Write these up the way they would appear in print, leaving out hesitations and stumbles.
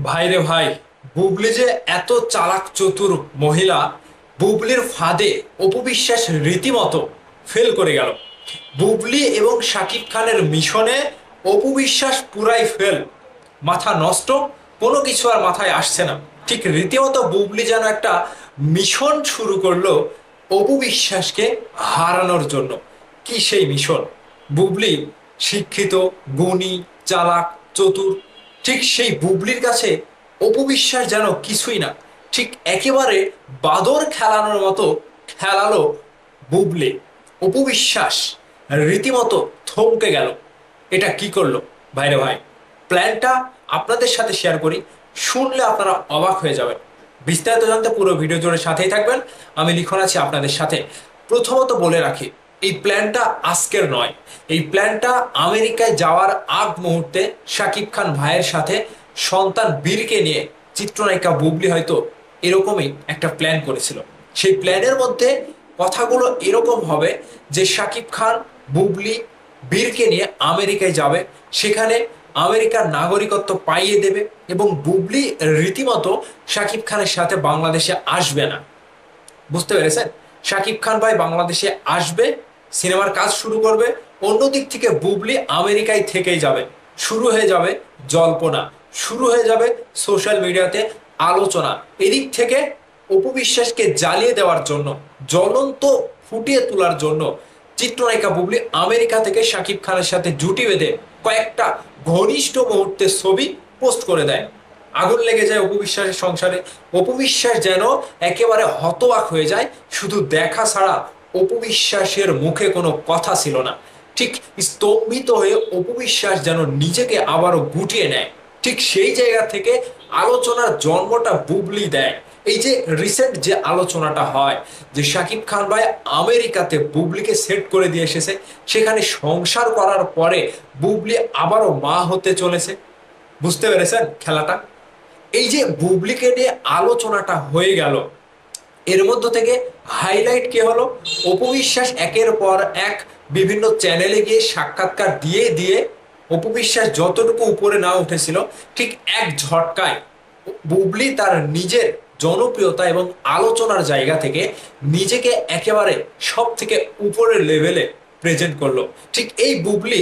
ভাইরে ভাই, বুবলি যে এত চালাক চতুর মহিলা। বুবলির ফাঁদে অপবিশ্বাস রীতিমতো ফেল করে গেল। বুবলি এবং শাকিব খানের মিশনে অপবিশ্বাস পুরাই ফেল। মাথা নষ্ট, কোনো কিছু আর মাথায় আসছে না। ঠিক রীতিমতো বুবলি যেন একটা মিশন শুরু করলো অপবিশ্বাসকে হারানোর জন্য। কি সেই মিশন! বুবলি শিক্ষিত, গুণী, চালাক, চতুর। ঠিক সেই বুবলির কাছে অপবিশ্বাস যেন কিছুই না। ঠিক একেবারে বাদর খেলানোর মতো খেলালো বুবলি। অপবিশ্বাস রীতিমতো থমকে গেল। এটা কি করলো ভাইরে ভাই! প্ল্যানটা আপনাদের সাথে শেয়ার করি, শুনলে আপনারা অবাক হয়ে যাবেন। বিস্তারিত জানতে পুরো ভিডিও জুড়ে সাথেই থাকবেন। আমি লিখন আছি আপনাদের সাথে। প্রথমত বলে রাখি, এই প্ল্যানটা আজকের নয়। এই প্ল্যানটা আমেরিকায় যাওয়ার আগ মুহূর্তে শাকিব খান ভাইয়ের সাথে সন্তান বীরকে নিয়ে চিত্রনায়িকা বুবলি হয়তো এরকমই একটা প্ল্যান করেছিল। সেই প্ল্যানের মধ্যে কথাগুলো এরকম হবে যে শাকিব খান বুবলি বীরকে নিয়ে আমেরিকায় যাবে, সেখানে আমেরিকার নাগরিকত্ব পাইয়ে দেবে এবং বুবলি রীতিমতো শাকিব খানের সাথে বাংলাদেশে আসবে না। বুঝতে পেরেছেন? শাকিব খান ভাই বাংলাদেশে আসবে, সিনেমার কাজ শুরু করবে, অন্যদিক থেকে বুবলি আমেরিকায় থেকেই যাবে। শুরু হয়ে যাবে জল্পনা, শুরু হয়ে যাবে সোশ্যাল মিডিয়াতে আলোচনা। এদিক থেকে অপবিশ্বাসকে জ্বালিয়ে দেওয়ার জন্য, জ্বলন্ত ফুটিয়ে তোলার জন্য চিত্রনায়িকা বুবলি আমেরিকা থেকে শাকিব খানের সাথে জুটি বেঁধে কয়েকটা ঘনিষ্ঠ মুহূর্তের ছবি পোস্ট করে দেয়। আগুন লেগে যায় অপবিশ্বাসের সংসারে। অপবিশ্বাস যেন একেবারে হতবাক হয়ে যায়। শুধু দেখা ছাড়া অপবিশ্বাসের মুখে কোনো কথা ছিল না। ঠিক স্তম্ভিত হয়ে অপবিশ্বাস যেন নিজেকে আবারও গুটিয়ে নেয়। ঠিক সেই জায়গা থেকে আলোচনার জন্মটা বুবলি দেয়। এই যে রিসেন্ট যে আলোচনাটা হয় যে শাকিব খান ভাই আমেরিকাতে বুবলিকে সেট করে দিয়ে এসেছে, সেখানে সংসার করার পরে বুবলি আবারও মা হতে চলেছে। বুঝতে পেরেছেন খেলাটা? এই যে বুবলিকে নিয়ে আলোচনাটা হয়ে গেল, এর মধ্য থেকে হাইলাইট কে হলো? অপবিশ্বাস একের পর এক বিভিন্ন চ্যানেলে গিয়ে সাক্ষাৎকার দিয়ে দিয়ে অপবিশ্বাস যতটুকু উপরে না উঠেছিল, ঠিক এক ঝটকায় বুবলি তার নিজের জনপ্রিয়তা এবং আলোচনার জায়গা থেকে নিজেকে একেবারে সব থেকে উপরের লেভেলে প্রেজেন্ট করলো। ঠিক এই বুবলি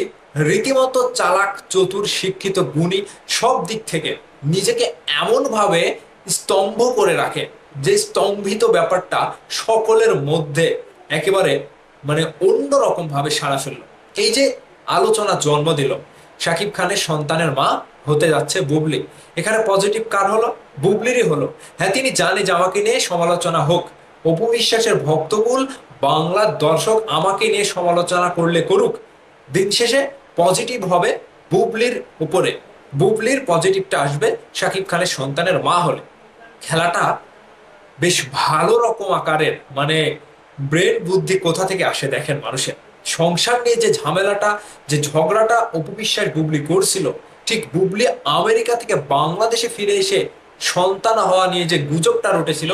রীতিমতো চালাক, চতুর, শিক্ষিত, গুণী, সব দিক থেকে নিজেকে এমনভাবে স্তম্ভ করে রাখে যে স্তম্ভিত ব্যাপারটা সকলের মধ্যে একেবারে মানে অন্যরকম ভাবে সাড়া ফেললো। এই যে আলোচনা জন্ম দিল, শাকিব খানের সন্তানের মা হতে যাচ্ছে বুবলি। এখানে পজিটিভ কার হলো? বুবলিরই হলো। হ্যাঁ, তিনি জানে যে আমাকে নিয়ে সমালোচনা হোক, অপু বিশ্বাসের ভক্তকুল বাংলার দর্শক আমাকে নিয়ে সমালোচনা করলে করুক, দিন শেষে পজিটিভ হবে বুবলির উপরে। বুবলির পজিটিভটা আসবে শাকিব খানের সন্তানের মা হলে। খেলাটা বেশ ভালো রকম আকারের, মানে ব্রেন বুদ্ধি কোথা থেকে আসে দেখেন মানুষের। সংসার নিয়ে যে ঝামেলাটা, যে ঝগড়াটা অপবিশ্বাস বুবলি করছিল, ঠিক বুবলি আমেরিকা থেকে বাংলাদেশে ফিরে এসে সন্তান হওয়া নিয়ে যে গুজবটা উঠেছিল,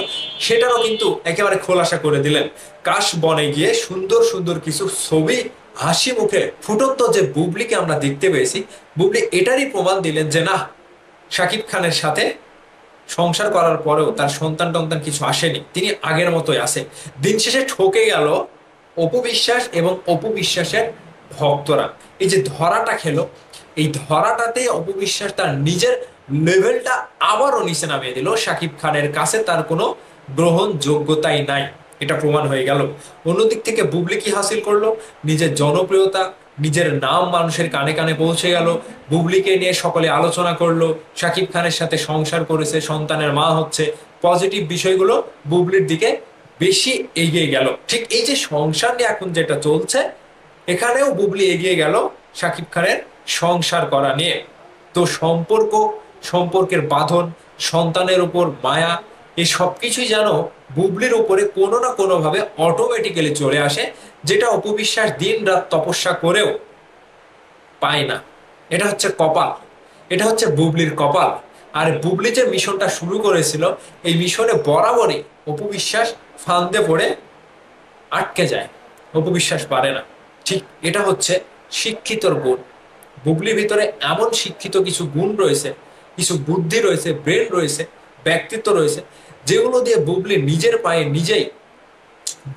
সেটারও কিন্তু একেবারে খোলাসা করে দিলেন। কাশ বনে গিয়ে সুন্দর সুন্দর কিছু ছবি হাসি মুখে ফুটন্ত যে বুবলিকে আমরা দেখতে পেয়েছি, বুবলি এটারই প্রমাণ দিলেন যে না, শাকিব খানের সাথে সংসার করার পরেও তার সন্তান টন্তান কিছু আসেনি, তিনি আগের মতোই আছে। দিন শেষে ঠকে গেল অপু বিশ্বাস এবং অপু বিশ্বাসের ভক্তরা। এই যে ধরাটা খেলো, এই ধরাটাতে অপু বিশ্বাস তার নিজের লেভেলটা আবারও নিচে নামিয়ে দিল। শাকিব খানের কাছে তার কোনো গ্রহণযোগ্যতাই নাই, এটা প্রমাণ হয়ে গেল। অন্যদিক থেকে বুবলি কি হাসিল করলো? নিজের জনপ্রিয়তা, নিজের নাম মানুষের কানে কানে পৌঁছে গেল। বুবলিকে নিয়ে সকলে আলোচনা করলো, শাকিব খানের সাথে সংসার করেছে, সন্তানের মা হচ্ছে। পজিটিভ বিষয়গুলো বুবলির দিকে বেশি এগিয়ে গেল। ঠিক এই যে সংসার নিয়ে এখন যেটা চলছে, এখানেও বুবলি এগিয়ে গেল শাকিব খানের সংসার করা নিয়ে। তো সম্পর্ক, সম্পর্কের বাঁধন, সন্তানের উপর মায়া, এই সবকিছুই যেন বুবলির উপরে কোনো না কোনো ভাবে অটোমেটিক্যালি চলে আসে, যেটা অপবিশ্বাস দিন রাত তপস্যা করেও পায় না। এটা হচ্ছে কপাল, এটা হচ্ছে বুবলির কপাল। আর বুবলি যে মিশনটা শুরু করেছিল, এই মিশনে বরাবরই অপবিশ্বাস ফান্দে পড়ে আটকে যায়। অপবিশ্বাস পারে না। ঠিক এটা হচ্ছে শিক্ষিতর গুণ। বুবলির ভিতরে এমন শিক্ষিত কিছু গুণ রয়েছে কিছু বুদ্ধি রয়েছে, ব্রেন রয়েছে, ব্যক্তিত্ব রয়েছে, যেগুলো দিয়ে বুবলি নিজের পায়ে নিজেই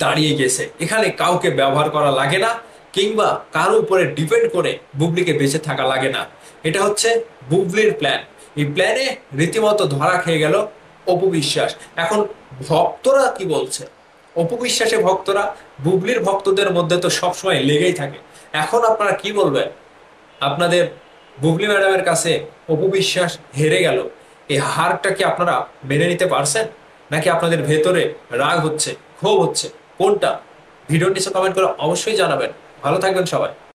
দাঁড়িয়ে গেছে। এখানে কাউকে ব্যবহার করা লাগে না, কিংবা কারো উপরে ডিপেন্ড করে বুবলিকে বেঁচে থাকা লাগে না। এটা হচ্ছে বুবলির প্ল্যান। এই প্ল্যানে রীতিমতো ধরা খেয়ে গেল অপু বিশ্বাস। এখন ভক্তরা কি বলছে? অপু বিশ্বাসে ভক্তরা, বুবলির ভক্তদের মধ্যে তো সবসময় লেগেই থাকে। এখন আপনারা কি বলবেন? আপনাদের বুবলি ম্যাডামের কাছে অপু বিশ্বাস হেরে গেল, এই হারটা কি আপনারা মেনে নিতে পারছেন, নাকি আপনাদের ভেতরে রাগ হচ্ছে, ক্ষোভ হচ্ছে? কোনটা? ভিডিওর নিচে কমেন্ট করে অবশ্যই জানাবেন। ভালো থাকবেন সবাই।